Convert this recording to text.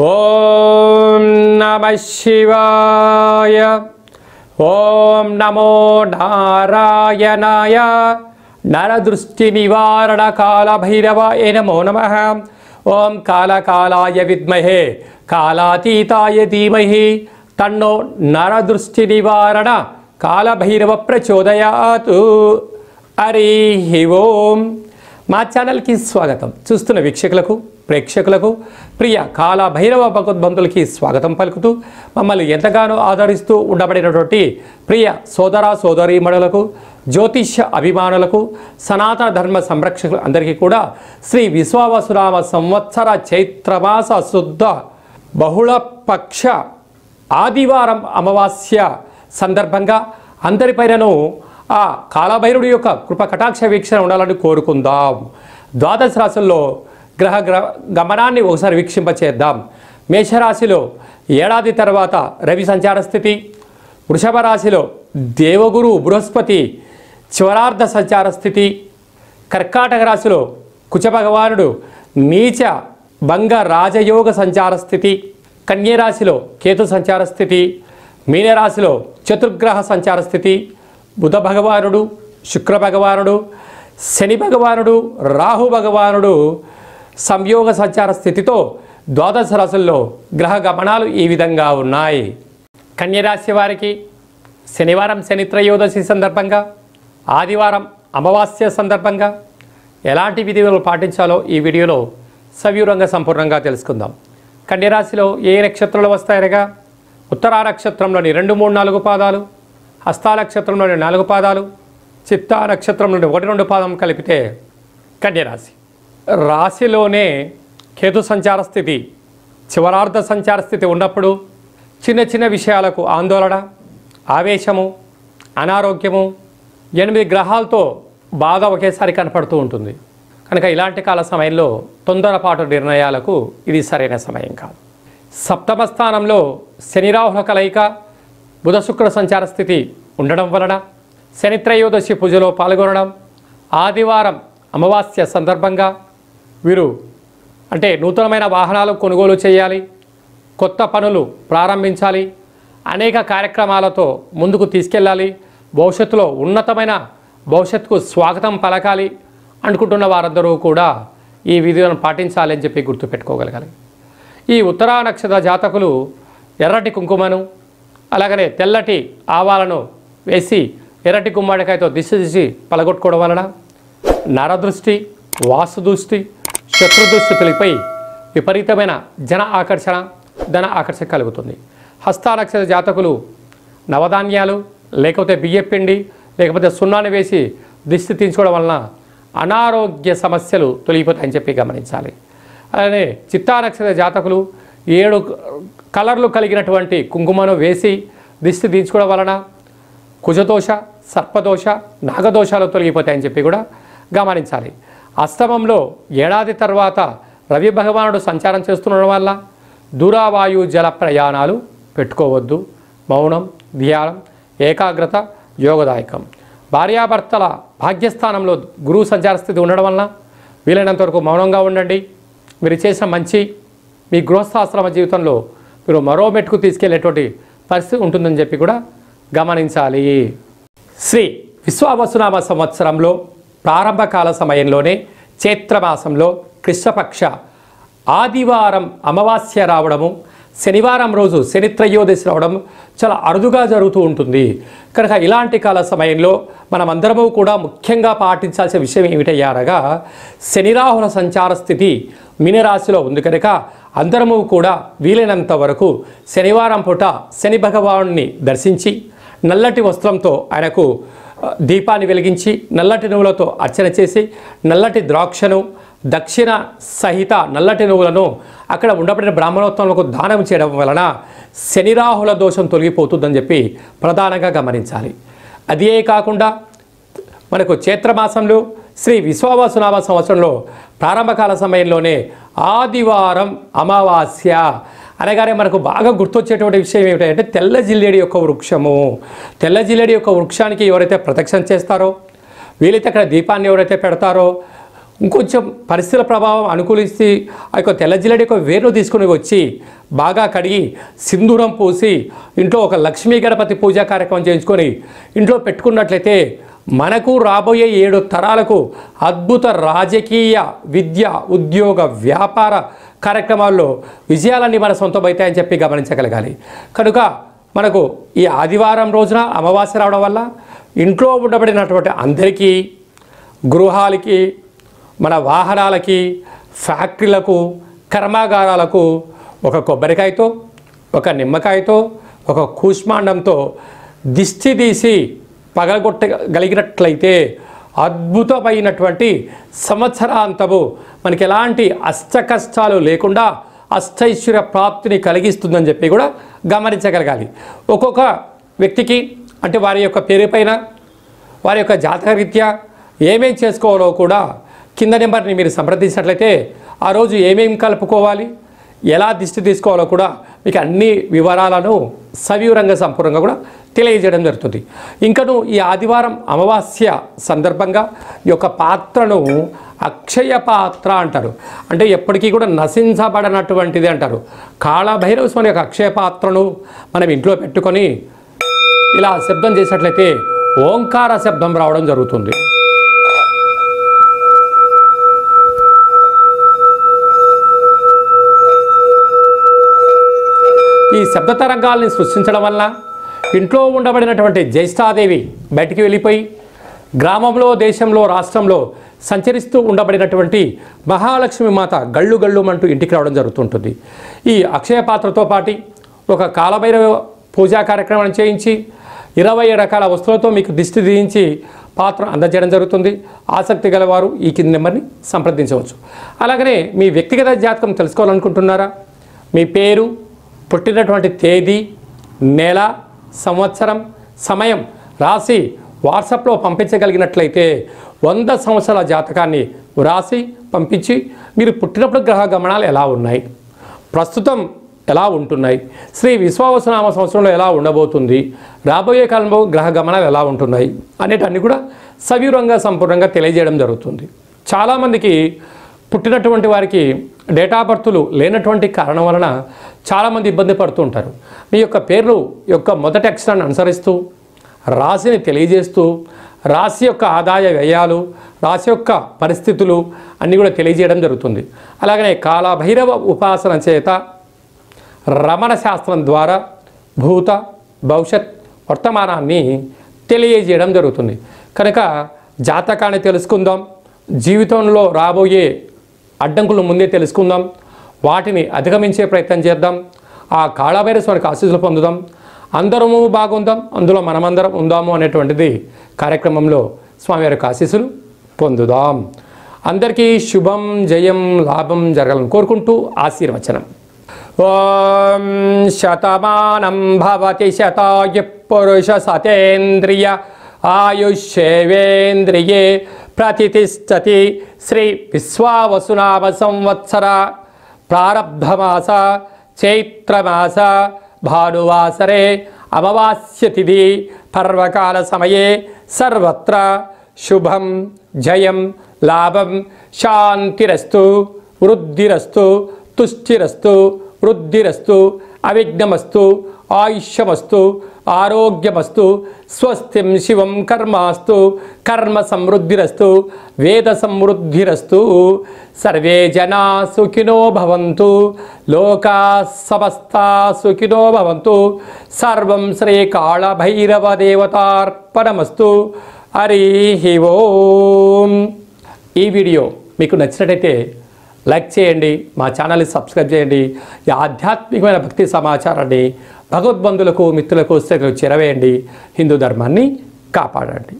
ఓం నమః శివాయ. ఓం నమో నారాయణాయ. నరదృష్టి నివారణ కాళభైరవాయ నమో నమః. ఓం కాళకాలాయ విద్మహే కాళాతీతాయ ధీమహి తన్నో నరదృష్టి నివారణ కాళభైరవ ప్రచోదయాత్. హరి ఓం. మా ఛానల్కి స్వాగతం. చూస్తున్న వీక్షకులకు ప్రేక్షకులకు ప్రియ కాళభైరవ భగవద్బంధులకి స్వాగతం పలుకుతూ మమ్మల్ని ఎంతగానో ఆదరిస్తూ ఉండబడినటువంటి ప్రియ సోదర సోదరీమణులకు జ్యోతిష్య అభిమానులకు సనాతన ధర్మ సంరక్షకులు అందరికీ కూడా శ్రీ విశ్వావసునామ సంవత్సర చైత్రమాస శుద్ధ బహుళపక్ష ఆదివారం అమావాస్య సందర్భంగా అందరిపైనను ఆ కాళభైరుడి యొక్క కృప కటాక్ష వీక్షణ ఉండాలని కోరుకుందాం. ద్వాదశ రాశుల్లో గ్రహ గమనాన్ని ఒకసారి వీక్షింపచేద్దాం. మేషరాశిలో ఏడాది తర్వాత రవి సంచార స్థితి, వృషభ రాశిలో దేవగురు బృహస్పతి చివరార్ధ సంచార స్థితి, కర్కాటక రాశిలో కుచ భగవానుడు నీచ భంగ రాజయోగ సంచార స్థితి, కన్యరాశిలో కేతు సంచార స్థితి, మీనరాశిలో చతుర్గ్రహ సంచార స్థితి, బుధ భగవానుడు శుక్ర భగవానుడు శని భగవానుడు రాహు భగవానుడు సంయోగ సంచార స్థితితో ద్వాదశ రాశుల్లో గ్రహ గమనాలు ఈ విధంగా ఉన్నాయి. కన్యరాశి వారికి శనివారం శని త్రయోదశి సందర్భంగా, ఆదివారం అమావాస్య సందర్భంగా ఎలాంటి విధులు పాటించాలో ఈ వీడియోలో సవివరంగా సంపూర్ణంగా తెలుసుకుందాం. కన్యరాశిలో ఏ నక్షత్రాలు వస్తాయనగా ఉత్తరా నక్షత్రంలోని 2, 3, 4 పాదాలు, హస్తా నక్షత్రంలోని 4 పాదాలు, చిత్తా నక్షత్రంలోని 1, 2 పాదం కలిపితే కన్యరాశి. రాశిలోనే కేతు సంచార స్థితి చివరార్ధ సంచార స్థితి ఉన్నప్పుడు చిన్న చిన్న విషయాలకు ఆందోళన, ఆవేశము, అనారోగ్యము, 8 గ్రహాలతో బాధ ఒకేసారి కనపడుతూ ఉంటుంది. కనుక ఇలాంటి కాల సమయంలో తొందరపాటు నిర్ణయాలకు ఇది సరైన సమయం కాదు. సప్తమ స్థానంలో శని రాహుల కలయిక, బుధ శుక్ర సంచార స్థితి ఉండడం వలన శని త్రయోదశి పూజలో పాల్గొనడం, ఆదివారం అమావాస్య సందర్భంగా వీరు అంటే నూతనమైన వాహనాలు కొనుగోలు చేయాలి, కొత్త పనులు ప్రారంభించాలి, అనేక కార్యక్రమాలతో ముందుకు తీసుకెళ్ళాలి, భవిష్యత్తులో ఉన్నతమైన భవిష్యత్తుకు స్వాగతం పలకాలి అనుకుంటున్న వారందరూ కూడా ఈ విధులను పాటించాలి అని చెప్పి గుర్తుపెట్టుకోగలగాలి. ఈ ఉత్తరా నక్షత్ర జాతకులు ఎర్రటి కుంకుమను అలాగనే తెల్లటి ఆవాలను వేసి ఎర్రటి గుమ్మడికాయతో దిశ పలగొట్టుకోవడం వలన నరదృష్టి, వాస్తుదృష్టి, శత్రుదృష్టిపై విపరీతమైన జన ఆకర్షణ, ధన ఆకర్షణ కలుగుతుంది. హస్తా నక్షత్ర జాతకులు నవధాన్యాలు లేకపోతే బియ్యపిండి లేకపోతే సున్నాన్ని వేసి దిష్టి తీయించుకోవడం వలన అనారోగ్య సమస్యలు తొలగిపోతాయని చెప్పి గమనించాలి. అలానే చిత్తా నక్షత్ర జాతకులు 7 కలర్లు కలిగినటువంటి కుంకుమను వేసి దిష్టి తీయించుకోవడం వలన కుజదోష, సర్పదోష, నాగదోషాలు తొలగిపోతాయని చెప్పి కూడా గమనించాలి. అష్టమంలో ఏడాది తర్వాత రవి భగవానుడు సంచారం చేస్తుండడం వల్ల దూరావాయు జల ప్రయాణాలు పెట్టుకోవద్దు. మౌనం, ధ్యానం, ఏకాగ్రత యోగదాయకం. భార్యాభర్తల భాగ్యస్థానంలో గురువు సంచార స్థితి ఉండడం వలన వీలైనంత వరకు మౌనంగా ఉండండి. మీరు చేసిన మంచి మీ గృహస్థాశ్రమ జీవితంలో మీరు మరో మెట్టుకు తీసుకెళ్లేటువంటి పరిస్థితి ఉంటుందని చెప్పి కూడా గమనించాలి. శ్రీ విశ్వావసునామ సంవత్సరంలో ప్రారంభకాల సమయంలోనే చైత్రమాసంలో కృష్ణపక్ష ఆదివారం అమావాస్య రావడము, శనివారం రోజు శని త్రయోదశి రావడం చాలా అరుదుగా జరుగుతూ ఉంటుంది. కనుక ఇలాంటి కాల సమయంలో మనమందరము కూడా ముఖ్యంగా పాటించాల్సిన విషయం ఏమిటయ్యారగా శని రాహుల సంచార స్థితి మీనరాశిలో ఉంది. కనుక అందరము కూడా వీలైనంత వరకు శనివారం పూట శని భగవానుని దర్శించి నల్లటి వస్త్రంతో ఆయనకు దీపాన్ని వెలిగించి నల్లటి నువ్వులతో అర్చన చేసి నల్లటి ద్రాక్షను దక్షిణ సహిత నల్లటి నువ్వులను అక్కడ ఉండబడిన బ్రాహ్మణోత్తములకు దానం చేయడం వలన శని రాహుల దోషం తొలగిపోతుందని చెప్పి ప్రధానంగా గమనించాలి. అదే కాకుండా మనకు చైత్రమాసంలో శ్రీ విశ్వావసునామ సంవత్సరంలో ప్రారంభకాల సమయంలోనే ఆదివారం అమావాస్య అనగానే మనకు బాగా గుర్తొచ్చేటువంటి విషయం ఏమిటంటే తెల్ల జిల్లేడి యొక్క వృక్షము. తెల్ల జిల్లేడి యొక్క వృక్షానికి ఎవరైతే ప్రదక్షిణ చేస్తారో వీలైతే అక్కడ దీపాన్ని ఎవరైతే పెడతారో ఇంకొంచెం పరిస్థితుల ప్రభావం అనుకూలిస్తే ఆ యొక్క తెల్ల జిల్లడి యొక్క వేరును తీసుకుని వచ్చి బాగా కడిగి సింధూరం పూసి ఇంట్లో ఒక లక్ష్మీ గణపతి పూజా కార్యక్రమం చేయించుకొని ఇంట్లో పెట్టుకున్నట్లయితే మనకు రాబోయే 7 తరాలకు అద్భుత రాజకీయ విద్య ఉద్యోగ వ్యాపార కార్యక్రమాల్లో విజయాలన్నీ మన సొంతమైతాయని చెప్పి గమనించగలగాలి. కనుక మనకు ఈ ఆదివారం రోజున అమావాస్య రావడం వల్ల ఇంట్లో ఉండబడినటువంటి అందరికీ గృహాలకి మన వాహనాలకి ఫ్యాక్టరీలకు కర్మాగారాలకు ఒక కొబ్బరికాయతో ఒక నిమ్మకాయతో ఒక కూష్మాండంతో దిష్టి తీసి పగలగొట్టగలిగినట్లయితే అద్భుతమైనటువంటి సంవత్సరాంతము మనకి ఎలాంటి అష్ట కష్టాలు లేకుండా అష్టైశ్వర్య ప్రాప్తిని కలిగిస్తుందని చెప్పి కూడా గమనించగలగాలి. ఒక్కొక్క వ్యక్తికి అంటే వారి యొక్క పేరు పైన వారి యొక్క జాతకరీత్యా ఏమేం చేసుకోవాలో కూడా కింద నెంబర్ని మీరు సంప్రదించినట్లయితే ఆ రోజు ఏమేమి కలుపుకోవాలి, ఎలా దిష్టి తీసుకోవాలో కూడా మీకు అన్ని వివరాలను సవివరంగా సంపూర్ణంగా కూడా తెలియజేయడం జరుగుతుంది. ఇంకను ఈ ఆదివారం అమావాస్య సందర్భంగా ఈ యొక్క పాత్రను అక్షయ పాత్ర అంటారు. అంటే ఎప్పటికీ కూడా నశించబడనటువంటిది అంటారు. కాళభైరవ స్వామి యొక్క అక్షయ పాత్రను మనం ఇంట్లో పెట్టుకొని ఇలా శబ్దం చేసినట్లయితే ఓంకార శబ్దం రావడం జరుగుతుంది. ఈ శబ్ద తరంగాల్ని సృష్టించడం వల్ల ఇంట్లో ఉండబడినటువంటి జ్యేష్ఠాదేవి బయటికి వెళ్ళిపోయి గ్రామంలో దేశంలో రాష్ట్రంలో సంచరిస్తూ ఉండబడినటువంటి మహాలక్ష్మి మాత గళ్ళు గళ్ళుమంటూ ఇంటికి రావడం జరుగుతుంటుంది. ఈ అక్షయ పాత్రతో పాటు ఒక కాలభైరవ పూజా కార్యక్రమాన్ని చేయించి 20 రకాల వస్తువులతో మీకు దిష్టి తీయించి పాత్ర అందజేయడం జరుగుతుంది. ఆసక్తి గలవారు ఈ కింది నెంబర్ని సంప్రదించవచ్చు. అలాగనే మీ వ్యక్తిగత జాతకం తెలుసుకోవాలనుకుంటున్నారా? మీ పేరు, పుట్టినటువంటి తేదీ, నెల, సంవత్సరం, సమయం రాసి వాట్సాప్లో పంపించగలిగినట్లయితే 100 సంవత్సరాల జాతకాన్ని రాసి పంపించి మీరు పుట్టినప్పుడు గ్రహ గమనాలు ఎలా ఉన్నాయి, ప్రస్తుతం ఎలా ఉంటున్నాయి, శ్రీ విశ్వావసునామ సంవత్సరంలో ఎలా ఉండబోతుంది, రాబోయే కాలంలో గ్రహ గమనాలు ఎలా ఉంటున్నాయి అనేటన్ని కూడా సవివరంగా సంపూర్ణంగా తెలియజేయడం జరుగుతుంది. చాలామందికి పుట్టినటువంటి వారికి డేటా బర్తులు లేనటువంటి కారణం వలన చాలామంది ఇబ్బంది పడుతూ ఉంటారు. మీ యొక్క పేర్లు యొక్క మొదటి అక్షరాన్ని అనుసరిస్తూ రాశిని తెలియజేస్తూ రాశి యొక్క ఆదాయ వ్యయాలు, రాశి యొక్క పరిస్థితులు అన్నీ కూడా తెలియజేయడం జరుగుతుంది. అలాగనే కాలభైరవ ఉపాసన చేత రమణ శాస్త్రం ద్వారా భూత భవిష్యత్ వర్తమానాన్ని తెలియజేయడం జరుగుతుంది. కనుక జాతకాన్ని తెలుసుకుందాం, జీవితంలో రాబోయే అడ్డంకులు ముందే తెలుసుకుందాం, వాటిని అధిగమించే ప్రయత్నం చేద్దాం, ఆ కాళభైరవ స్వామికి ఆశీస్సులు పొందుదాం, అందరము బాగుందాం, అందులో మనమందరం ఉందాము అనేటువంటిది కార్యక్రమంలో స్వామివారి ఆశీస్సులు పొందుదాం. అందరికీ శుభం, జయం, లాభం జరగాలని కోరుకుంటూ ఆశీర్వచనం. ఓం శతమానం భవతి శతాయు పురుష సతేంద్రియ ఆయుష్యేవేంద్రియే ప్రతిష్టతి. శ్రీ విశ్వావసునామ సంవత్సర ప్రారబ్ధమాస చైత్రమాస భానువాసరే అమావాస్య తిథి పర్వకాల సమయే సర్వత్ర శుభం, జయం, లాభం, శాంతిరస్తు, వృద్ధిరస్తు, తుష్టిరస్తు, వృద్ధిరస్తు, అవిఘ్నమస్తు, ఆయుష్యమస్తు, ఆరోగ్యమస్తు, స్వస్తిం శివం కర్మాస్తు, కర్మ సమృద్ధిరస్తు, వేద సమృద్ధిరస్తు. సర్వే జనా సుఖినో భవంతు, లోకా సమస్తా సుఖినో భవంతు. సర్వం శ్రీ కాళభైరవ దేవతార్పణమస్తు. హరి ఓం. ఈ వీడియో మీకు నచ్చినట్టయితే లైక్ చేయండి, మా ఛానల్ని సబ్స్క్రైబ్ చేయండి. ఈ ఆధ్యాత్మికమైన భక్తి సమాచారాన్ని భగవద్బంధులకు, మిత్రులకు, స్నేహితులకు చేరవేయండి. హిందూ ధర్మాన్ని కాపాడండి.